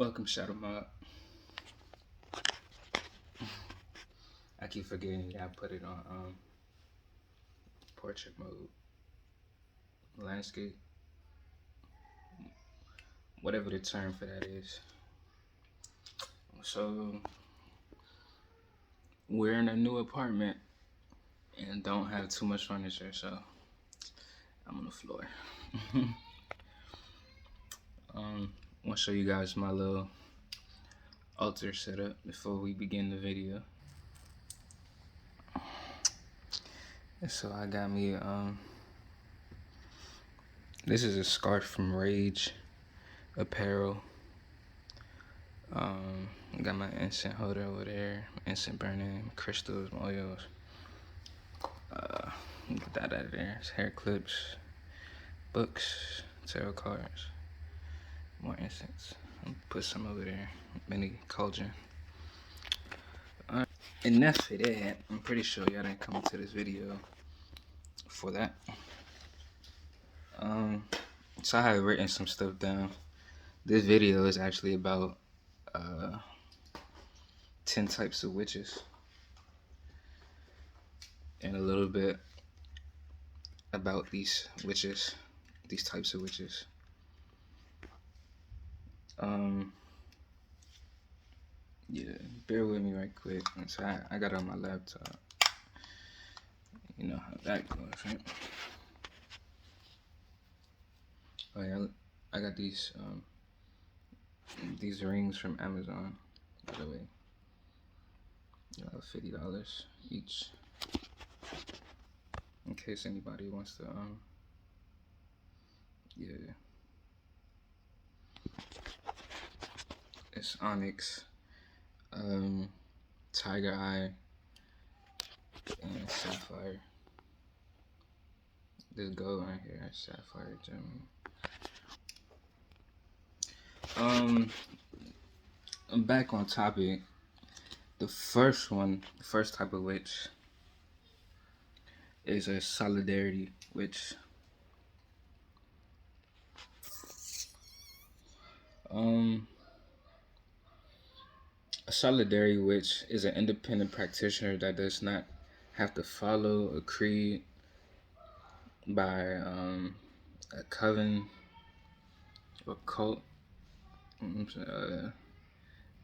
Welcome, Shadow Mob. I keep forgetting I put it on portrait mode, landscape, whatever the term for that is. So we're in a new apartment and don't have too much furniture, so I'm on the floor. I'll show you guys my little altar setup before we begin the video. So I got me this is a scarf from Rage Apparel. I got my incense holder over there, incense burning, crystals, oils. Get that out of there. It's hair clips, books, tarot cards, more incense. I'll put some over there, mini cauldron. Enough for that. I'm pretty sure y'all didn't come to this video for that. So I have written some stuff down. This video is actually about 10 types of witches and a little bit about these witches, these types of witches. Yeah, bear with me right quick. So I got it on my laptop. You know how that goes, right? Oh yeah, I got these rings from Amazon, by the way. $50 each. In case anybody wants to yeah. It's onyx, tiger eye, and sapphire. This gold right here, sapphire gem. I'm back on topic. The first type of witch is a solidarity witch. A solidarity witch is an independent practitioner that does not have to follow a creed by a coven or cult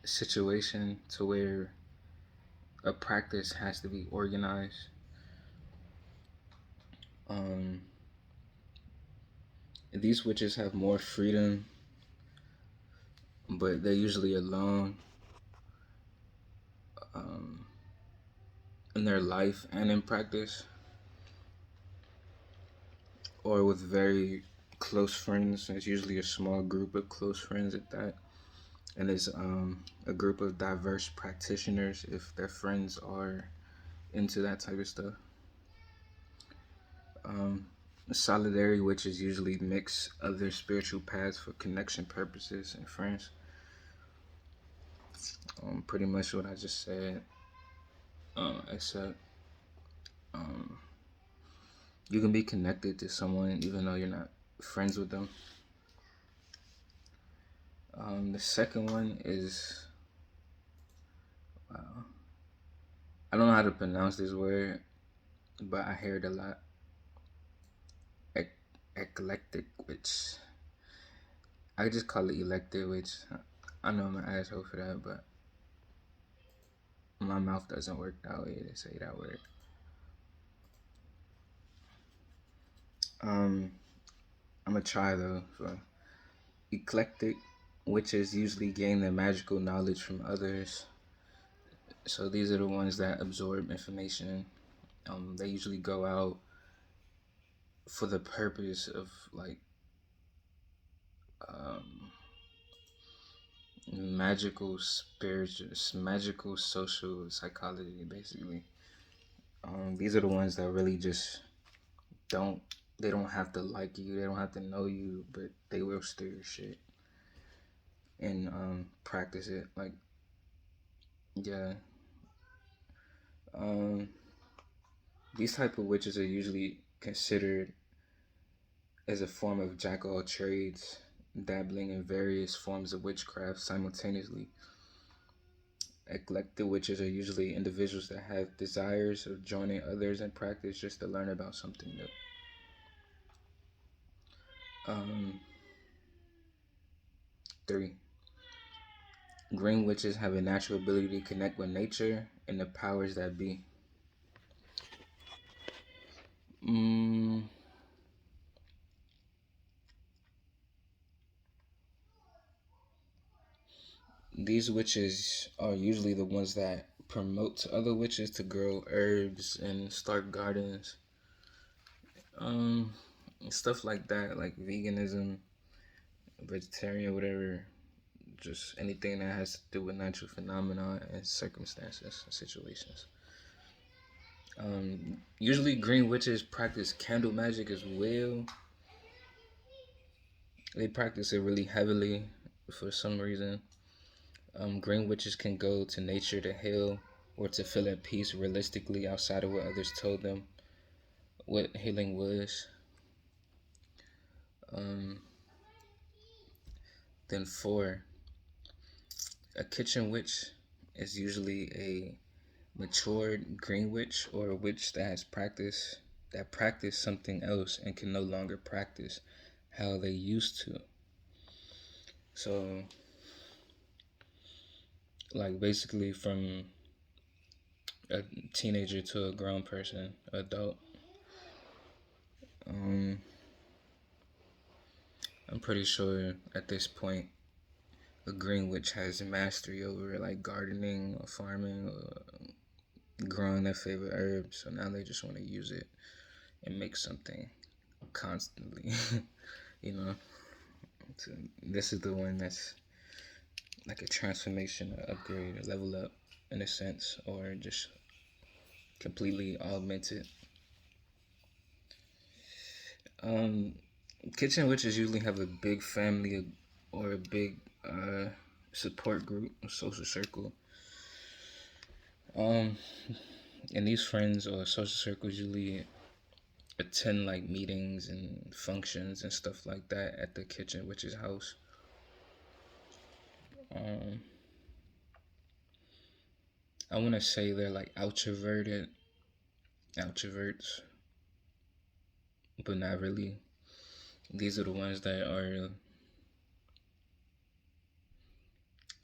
situation to where a practice has to be organized. These witches have more freedom, but they're usually alone in their life and in practice, or with very close friends. It's usually a small group of close friends at that, and it's a group of diverse practitioners if their friends are into that type of stuff. Solidarity witches usually mix other spiritual paths for connection purposes and friends. Pretty much what I just said, except you can be connected to someone even though you're not friends with them. The second one is, I don't know how to pronounce this word, but I hear it a lot. Eclectic witch. I just call it elected witch. I know I'm an asshole for that, but my mouth doesn't work that way to say that word. I'm gonna try though. So, eclectic witches usually gain their magical knowledge from others. So these are the ones that absorb information. They usually go out for the purpose of like magical social psychology, basically. These are the ones that really just don't have to like you, they don't have to know you, but they will steal your shit and practice it. Like, yeah. These type of witches are usually considered as a form of jack of all trades dabbling in various forms of witchcraft simultaneously. Eclectic witches are usually individuals that have desires of joining others in practice just to learn about something new. Um, 3. Green witches have a natural ability to connect with nature and the powers that be. Mm, these witches are usually the ones that promote to other witches to grow herbs and start gardens. Um, Stuff like that, like veganism, vegetarian, whatever. Just anything that has to do with natural phenomena and circumstances and situations. Usually, green witches practice candle magic as well. They practice it really heavily for some reason. Green witches can go to nature to heal or to feel at peace realistically outside of what others told them what healing was. Um, then 4, a kitchen witch is usually a matured green witch or a witch that practice something else and can no longer practice how they used to. So, like basically from a teenager to a grown person, adult. Um, I'm pretty sure at this point a green witch has mastery over like gardening or farming or growing their favorite herbs. So now they just want to use it and make something constantly. you know, so this is the one that's like a transformation, or upgrade, or level up in a sense, or just completely augmented. Um, Kitchen witches usually have a big family or a big support group, a social circle. Um, and these friends or social circles usually attend like meetings and functions and stuff like that at the kitchen witch's house. Um, I want to say they're like outroverts, but not really. These are the ones that are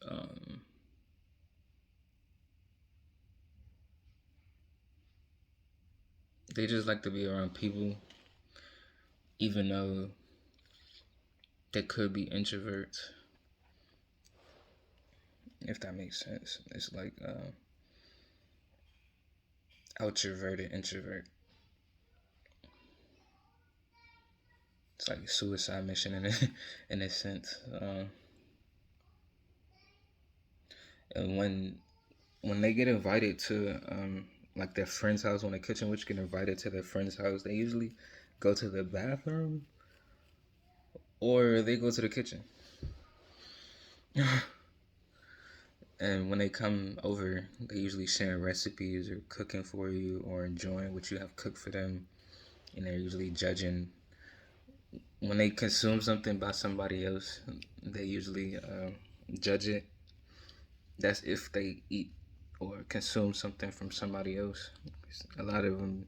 um, they just like to be around people, even though they could be introverts, if that makes sense. It's like outroverted introvert. It's like a suicide mission in a sense. And when they get invited to like their friend's house, when the kitchen witch get invited to their friend's house, they usually go to the bathroom or they go to the kitchen. And when they come over, they usually sharing recipes or cooking for you or enjoying what you have cooked for them. And they're usually judging when they consume something by somebody else. They usually judge it. That's if they eat or consume something from somebody else. A lot of them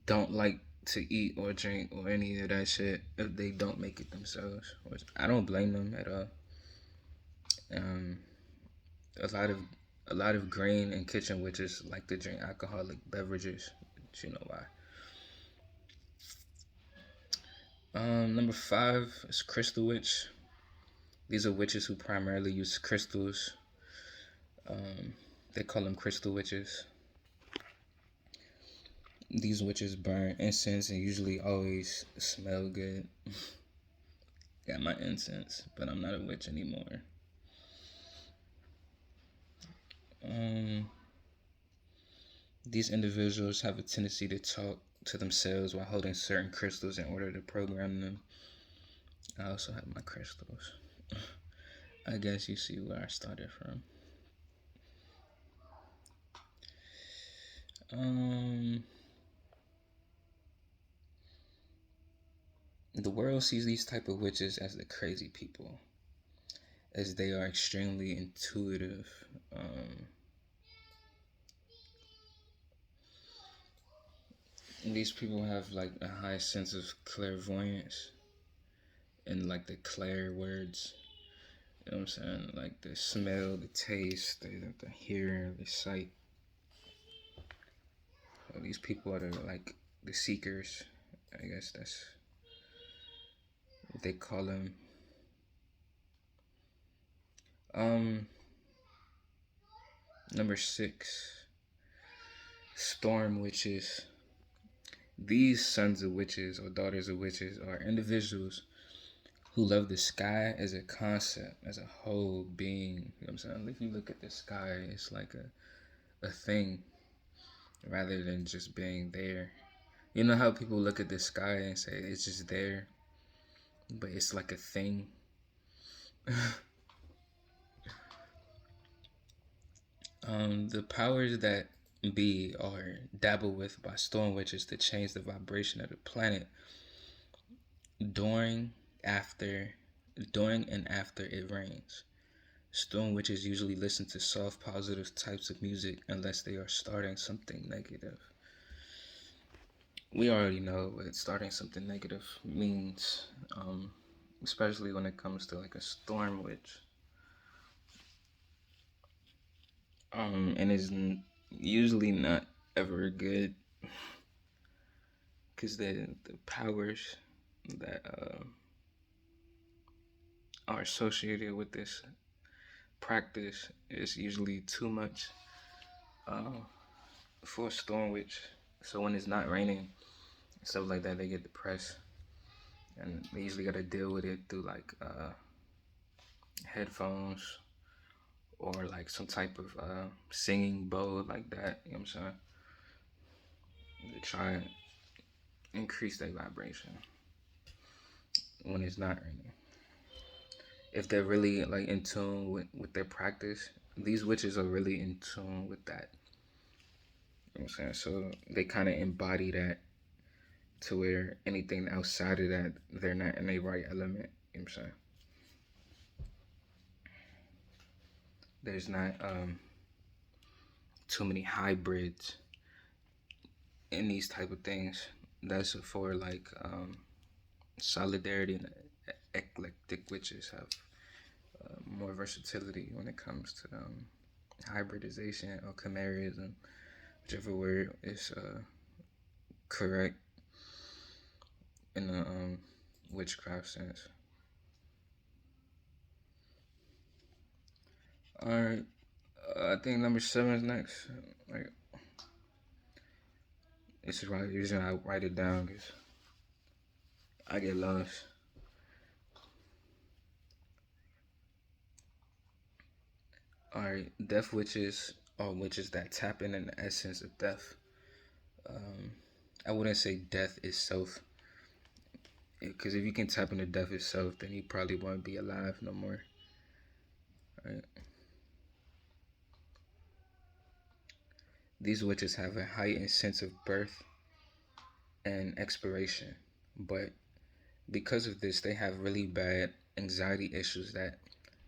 don't like to eat or drink or any of that shit if they don't make it themselves. Which I don't blame them at all. Um, a lot of a lot of grain and kitchen witches like to drink alcoholic beverages. But you know why. Number 5 is crystal witch. These are witches who primarily use crystals. Um, they call them crystal witches. These witches burn incense and usually always smell good. Got my incense, but I'm not a witch anymore. Um, these individuals have a tendency to talk to themselves while holding certain crystals in order to program them. I also have my crystals. I guess you see where I started from. Um, The world sees these type of witches as the crazy people, as they are extremely intuitive. These people have like a high sense of clairvoyance and like the clair words. You know what I'm saying? Like the smell, the taste, the hearing, the sight. So these people are like the seekers. I guess that's what they call them. Number 6, storm witches. These sons of witches or daughters of witches are individuals who love the sky as a concept, as a whole being. You know what I'm saying? If you look at the sky, it's like a thing rather than just being there. You know how people look at the sky and say it's just there, but it's like a thing. The powers that be are dabbled with by storm witches to change the vibration of the planet during, after, during and after it rains. Storm witches usually listen to soft, positive types of music unless they are starting something negative. We already know what starting something negative means, especially when it comes to like a storm witch. And it's usually not ever good because the powers that are associated with this practice is usually too much for a storm witch. So when it's not raining, stuff like that, they get depressed, and they usually got to deal with it through like headphones or like some type of singing bowl like that. You know what I'm saying? To try and increase their vibration when it's not raining. If they're really like in tune with their practice, these witches are really in tune with that. You know what I'm saying? So they kind of embody that to where anything outside of that, they're not in a right element. You know what I'm saying? There's not too many hybrids in these type of things. That's for like solidarity, and eclectic witches have more versatility when it comes to hybridization or chimerism, whichever word is correct in the witchcraft sense. Alright, I think number 7 is next. Like, this is why usually I write it down because I get lost. Alright, death witches are witches that tap in the essence of death. I wouldn't say death itself, because if you can tap into death itself, then you probably won't be alive no more. Right? These witches have a heightened sense of birth and expiration, but because of this, they have really bad anxiety issues that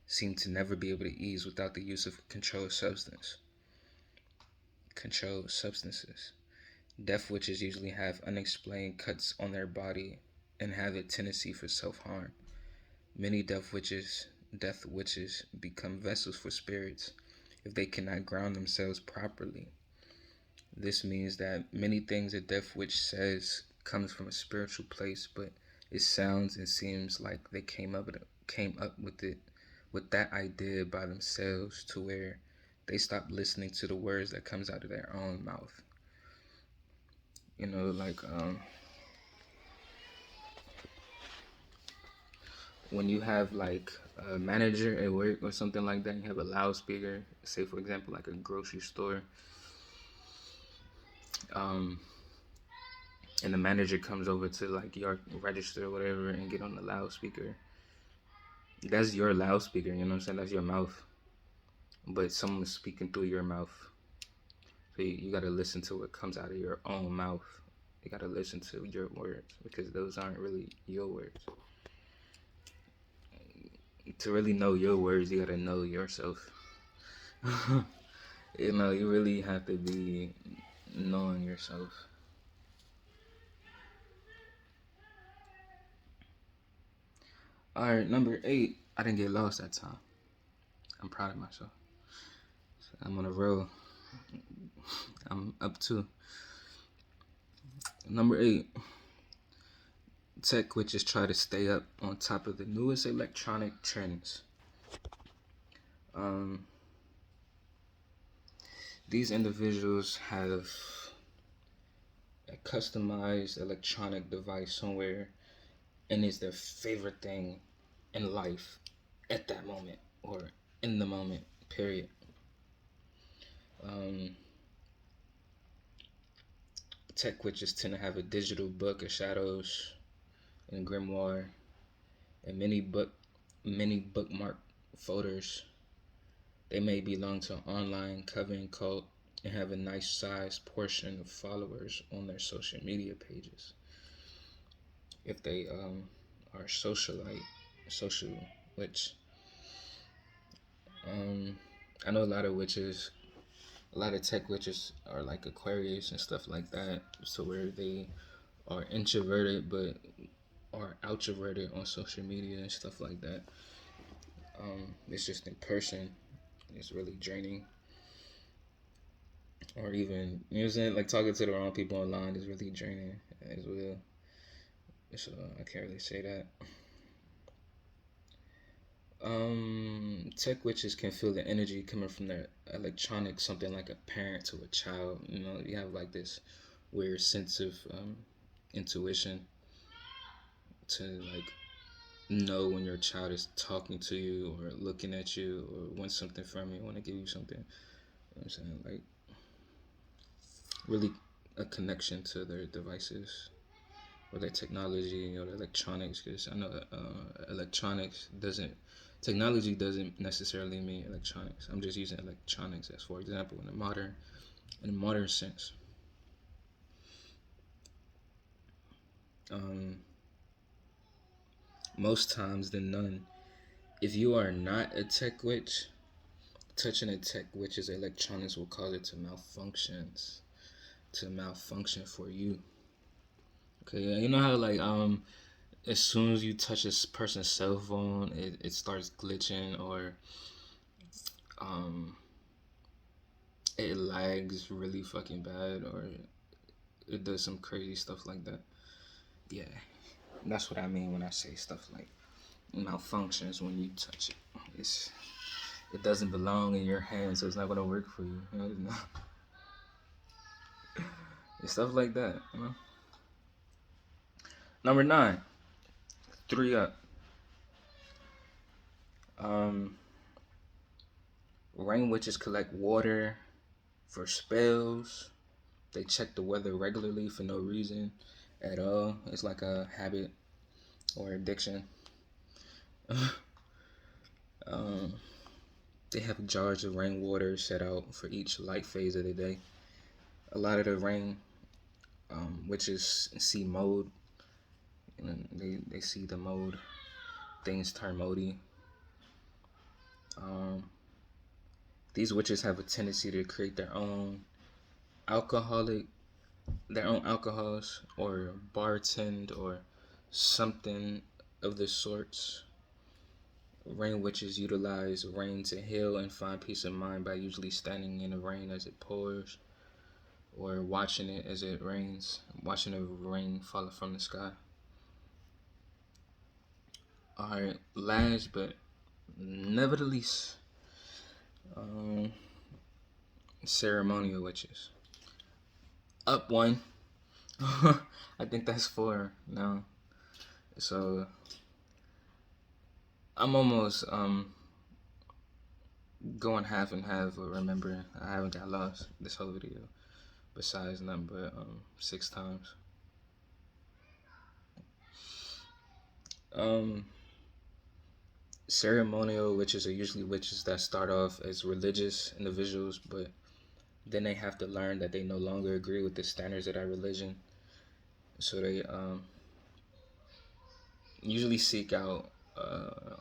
seem to never be able to ease without the use of controlled substances. Death witches usually have unexplained cuts on their body and have a tendency for self-harm. Many death witches become vessels for spirits if they cannot ground themselves properly. This means that many things a death witch says comes from a spiritual place, but it sounds and seems like they came up with that idea by themselves, to where they stop listening to the words that comes out of their own mouth. You know, like when you have like a manager at work or something like that, you have a loudspeaker, say for example like a grocery store, and the manager comes over to like your register or whatever and get on the loudspeaker. That's your loudspeaker, you know what I'm saying? That's your mouth, but someone's speaking through your mouth, so you got to listen to what comes out of your own mouth. You gotta listen to your words because those aren't really your words. To really know your words, you gotta know yourself. You really have to be knowing yourself. All right, number 8. I didn't get lost that time. I'm proud of myself. I'm on a roll. I'm up 2. Number 8. Tech witches try to stay up on top of the newest electronic trends. These individuals have a customized electronic device somewhere, and it's their favorite thing in life at that moment or in the moment, period. Tech witches tend to have a digital book of shadows and grimoire and many bookmark folders. They may belong to an online coven cult and have a nice sized portion of followers on their social media pages. If they are social witch. I know a lot of witches, a lot of tech witches are like Aquarius and stuff like that, so where they are introverted but are outroverted on social media and stuff like that. It's just in person, it's really draining. Or even, you know what I'm saying, like talking to the wrong people online is really draining as well. So I can't really say that. Tech witches can feel the energy coming from their electronics, something like a parent to a child. You have like this weird sense of intuition to like know when your child is talking to you or looking at you or wants something from you, want to give you something. You know what I'm saying? Like really a connection to their devices or their technology or their electronics, because I know technology doesn't necessarily mean electronics. I'm just using electronics as, for example, in a modern sense. Most times than none, if you are not a tech witch, touching a tech witch's electronics will cause it to malfunction for you. Okay, you know how like as soon as you touch this person's cell phone, it starts glitching or it lags really fucking bad or it does some crazy stuff like that. Yeah, that's what I mean when I say stuff like malfunctions when you touch it. It doesn't belong in your hands, so it's not gonna work for you. It's stuff like that. Number 9, 3 up. Rain witches collect water for spells. They check the weather regularly for no reason at all. It's like a habit or addiction. They have jars of rainwater set out for each light phase of the day. A lot of the rain witches see mold. They see the mold. Things turn moldy. These witches have a tendency to create their own alcohols or bartend or something of the sorts. Rain witches utilize rain to heal and find peace of mind by usually standing in the rain as it pours or watching it as it rains, watching the rain fall from the sky. Alright, last but never the least, ceremonial witches. Up 1. I think that's 4 now. So I'm almost going half and half of remembering. I haven't got lost this whole video besides nothing but 6 times. Ceremonial witches are usually witches that start off as religious individuals, but then they have to learn that they no longer agree with the standards of that religion. So they usually seek out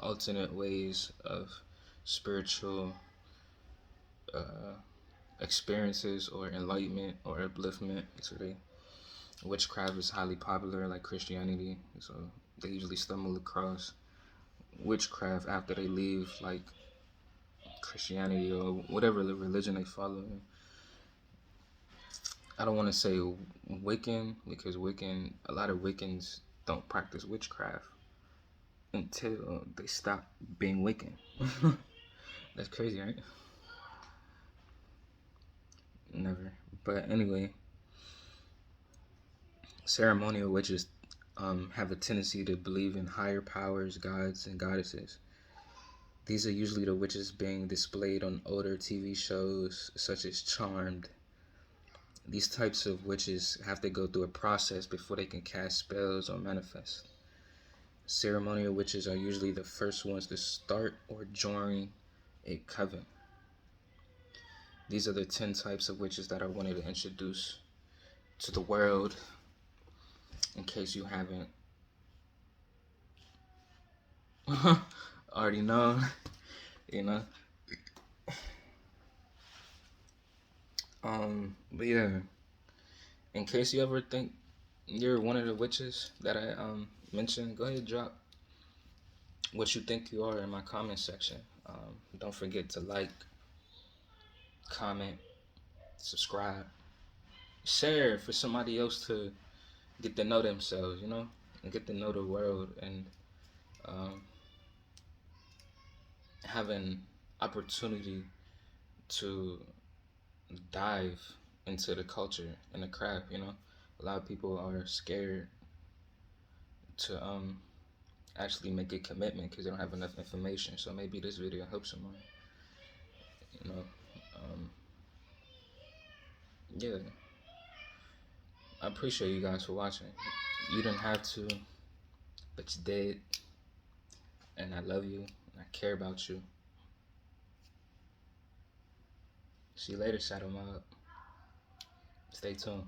alternate ways of spiritual uh, experiences or enlightenment or upliftment. So witchcraft is highly popular, like Christianity. So they usually stumble across witchcraft after they leave, like Christianity or whatever religion they follow. I don't want to say Wiccan because a lot of Wiccans don't practice witchcraft until they stop being Wiccan. That's crazy, right? Never. But anyway, ceremonial witches have a tendency to believe in higher powers, gods, and goddesses. These are usually the witches being displayed on older TV shows such as Charmed. These types of witches have to go through a process before they can cast spells or manifest. Ceremonial witches are usually the first ones to start or join a coven. These are the 10 types of witches that I wanted to introduce to the world in case you haven't already known, you know. But yeah, in case you ever think you're one of the witches that I mentioned, go ahead and drop what you think you are in my comment section. Don't forget to like, comment, subscribe, share for somebody else to get to know themselves, you know, and get to know the world and um, have an opportunity to dive into the culture and the craft. You know, a lot of people are scared to actually make a commitment because they don't have enough information. So maybe this video helps someone. You know, yeah. I appreciate you guys for watching. You didn't have to, but you did, and I love you. And I care about you. See you later, Shadow Mob. Stay tuned.